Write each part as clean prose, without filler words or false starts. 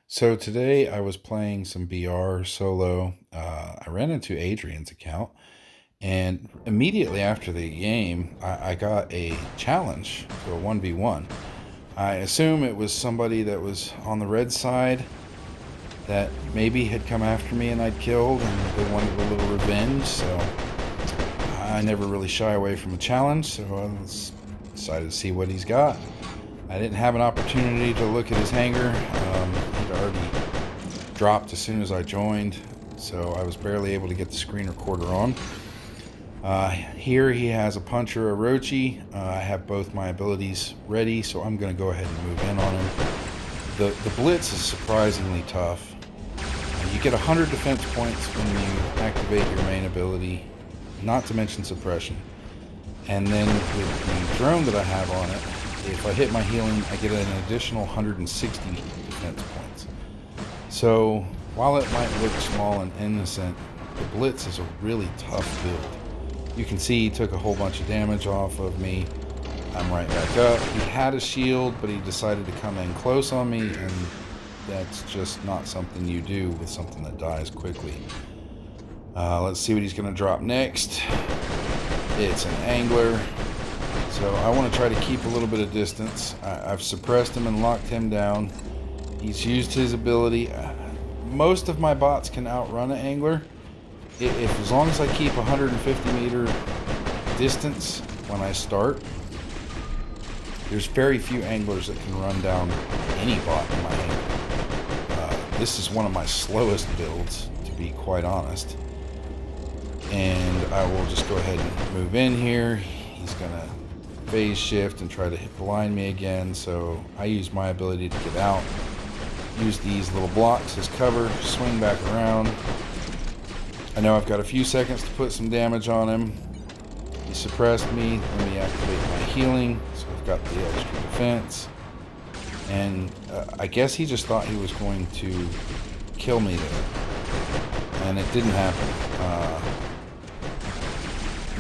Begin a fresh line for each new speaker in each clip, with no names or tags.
So today I was playing some BR solo. I ran into Adrian's account, and immediately after the game, I got a challenge to a 1v1. I assume it was somebody that was on the red side that maybe had come after me and I'd killed, and they wanted a little revenge. So I never really shy away from a challenge, so decided to see what he's got. I didn't have an opportunity to look at his hanger. He'd already dropped as soon as I joined, so I was barely able to get the screen recorder on. Here he has a puncher, a Orochi. I have both my abilities ready, so I'm going to go ahead and move in on him. The blitz is surprisingly tough. You get 100 defense points when you activate your main ability, not to mention suppression. And then with the drone that I have on it, if I hit my healing, I get an additional 160 defense points. So while it might look small and innocent, the blitz is a really tough build. You can see he took a whole bunch of damage off of me. I'm right back up. He had a shield, but he decided to come in close on me, and that's just not something you do with something that dies quickly. Let's see what he's going to drop next. It's an angler. So I want to try to keep a little bit of distance. I've suppressed him and locked him down. He's used his ability. Most of my bots can outrun an angler. If as long as I keep 150 meter distance when I start, there's very few anglers that can run down any bot in my angler. This is one of my slowest builds, to be quite honest. And I will just go ahead and move in here. He's gonna phase shift and try to blind me again, so I use my ability to get out, use these little blocks as cover, swing back around. I know I've got a few seconds to put some damage on him. He suppressed me. Let me activate my healing, so I've got the extra defense. And I guess he just thought he was going to kill me there, and it didn't happen.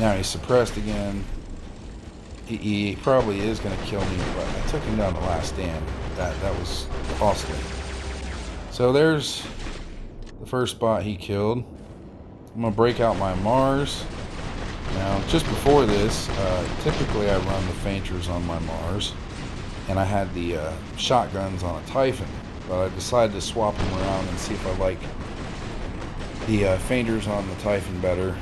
Now he's suppressed again. He probably is going to kill me, but I took him down the last stand. That was costly. So there's the first bot he killed. I'm going to break out my Mars. Now, just before this, typically I run the feinters on my Mars, and I had the shotguns on a Typhon, but I decided to swap them around and see if I like the feinters on the Typhon better.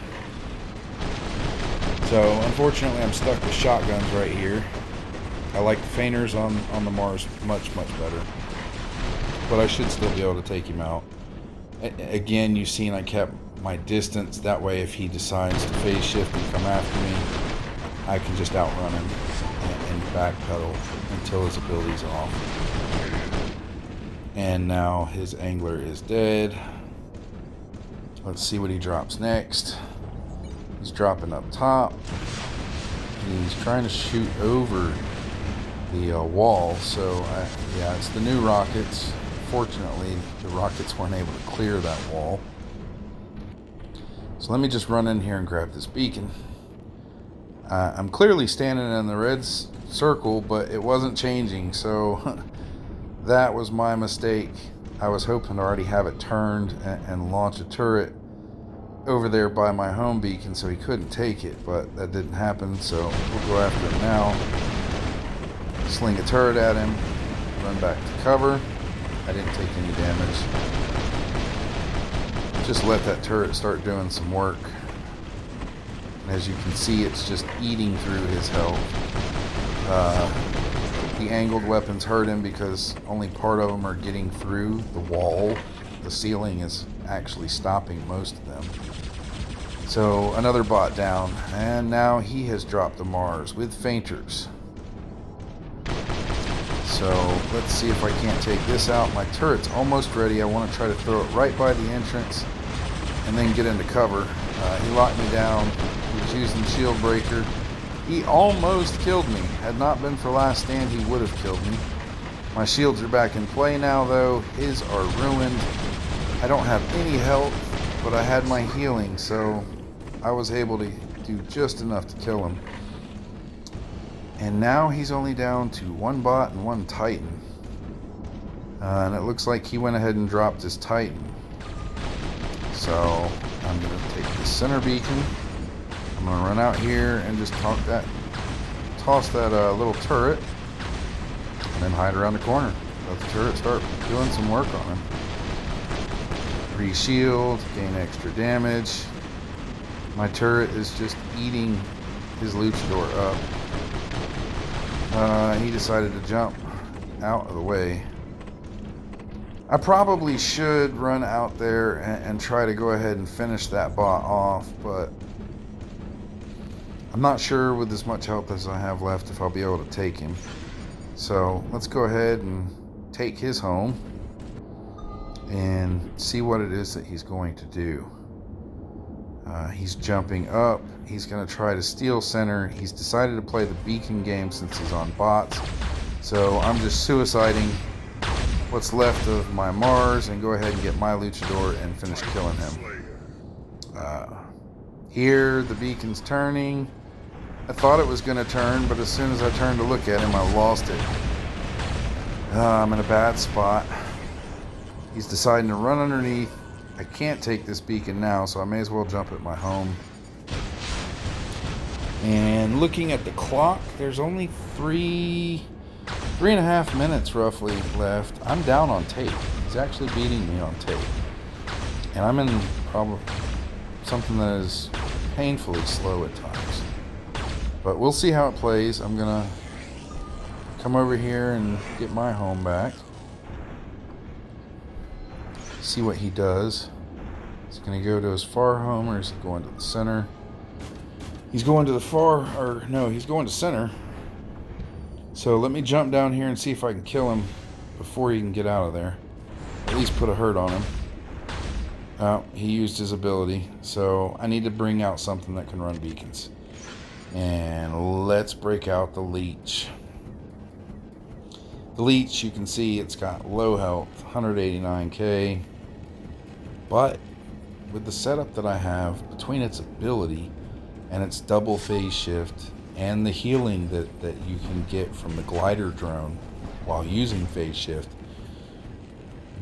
So unfortunately I'm stuck with shotguns right here. I like the feinters on the Mars much better, but I should still be able to take him out. Again, you've seen I kept my distance, that way if he decides to phase shift and come after me, I can just outrun him and backpedal until his ability's off. And now his angler is dead. Let's see what he drops next. He's dropping up top. He's trying to shoot over the wall. So yeah, it's the new rockets. Fortunately, the rockets weren't able to clear that wall. So let me just run in here and grab this beacon. I'm clearly standing in the red circle, but it wasn't changing. So that was my mistake. I was hoping to already have it turned and launch a turret over there by my home beacon so he couldn't take it, but that didn't happen, so we'll go after him now. Sling a turret at him, run back to cover. I didn't take any damage. Just let that turret start doing some work. And as you can see, it's just eating through his health. The angled weapons hurt him because only part of them are getting through the wall. The ceiling is actually stopping most of them. So another bot down, and now he has dropped the Mars with feinters. So let's see if I can't take this out. My turret's almost ready. I want to try to throw it right by the entrance and then get into cover. He locked me down. He was using shield breaker. He almost killed me. Had not been for last stand, he would have killed me. My shields are back in play now, though. His are ruined. I don't have any health, but I had my healing, so I was able to do just enough to kill him. And now he's only down to one bot and one Titan. And it looks like he went ahead and dropped his Titan. So I'm going to take the center beacon. I'm going to run out here and just toss that little turret, and then hide around the corner. Let the turret start doing some work on him. Re-shield, gain extra damage. My turret is just eating his luchador up. He decided to jump out of the way. I probably should run out there and try to go ahead and finish that bot off, but I'm not sure with as much health as I have left if I'll be able to take him. So let's go ahead and take his home and see what it is that he's going to do. He's jumping up. He's going to try to steal center. He's decided to play the beacon game since he's on bots. So I'm just suiciding what's left of my Mars and go ahead and get my luchador and finish killing him. Here the beacon's turning. I thought it was going to turn, but as soon as I turned to look at him, I lost it. I'm in a bad spot. He's deciding to run underneath. I can't take this beacon now, so I may as well jump at my home. And looking at the clock, there's only 3.5 minutes roughly left. I'm down on tape. He's actually beating me on tape. And I'm in probably something that is painfully slow at times. But we'll see how it plays. I'm going to come over here and get my home back. See what he does. He's going to go to his far home, or is he going to the center? He's going to the far, or no, he's going to center. So let me jump down here and see if I can kill him before he can get out of there. At least put a hurt on him. Oh, he used his ability. So I need to bring out something that can run beacons. And let's break out the leech. The leech, you can see it's got low health, 189k. But with the setup that I have, between its ability and its double phase shift and the healing that you can get from the glider drone while using phase shift,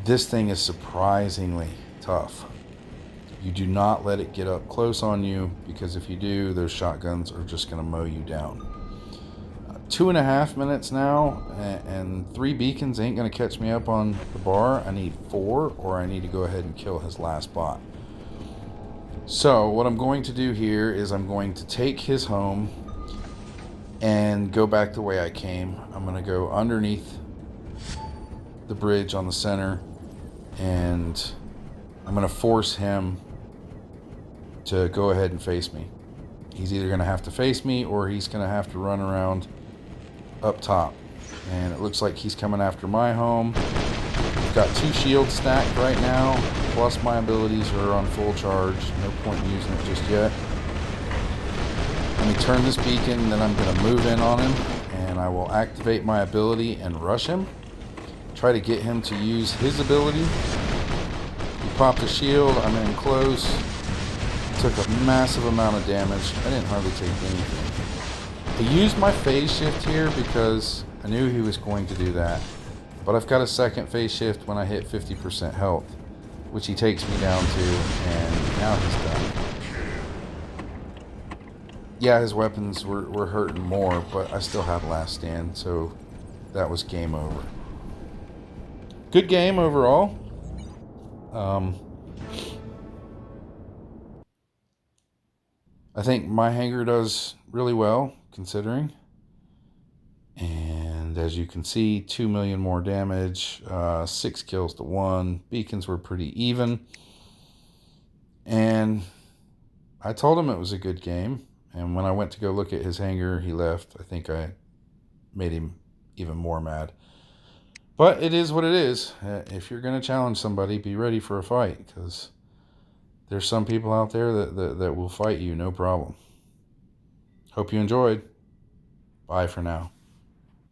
this thing is surprisingly tough. You do not let it get up close on you, because if you do, those shotguns are just going to mow you down. 2.5 minutes now, and 3 beacons ain't going to catch me up on the bar. I need 4, or I need to go ahead and kill his last bot. So what I'm going to do here is I'm going to take his home and go back the way I came. I'm going to go underneath the bridge on the center, and I'm going to force him to go ahead and face me. He's either going to have to face me, or he's going to have to run around up top. And it looks like he's coming after my home. I've got 2 shields stacked right now, plus my abilities are on full charge. No point in using it just yet. Let me turn this beacon, then I'm going to move in on him, and I will activate my ability and rush him. Try to get him to use his ability. He popped a shield. I'm in close. Took a massive amount of damage. I didn't hardly take anything. I used my phase shift here because I knew he was going to do that. But I've got a second phase shift when I hit 50% health, which he takes me down to, and now he's done. Yeah, his weapons were hurting more, but I still had last stand, so that was game over. Good game overall. I think my hanger does really well, considering. And as you can see, 2 million more damage, 6 kills to 1. Beacons were pretty even. And I told him it was a good game. And when I went to go look at his hanger, he left. I think I made him even more mad. But it is what it is. If you're going to challenge somebody, be ready for a fight, because there's some people out there that will fight you, no problem. Hope you enjoyed. Bye for now.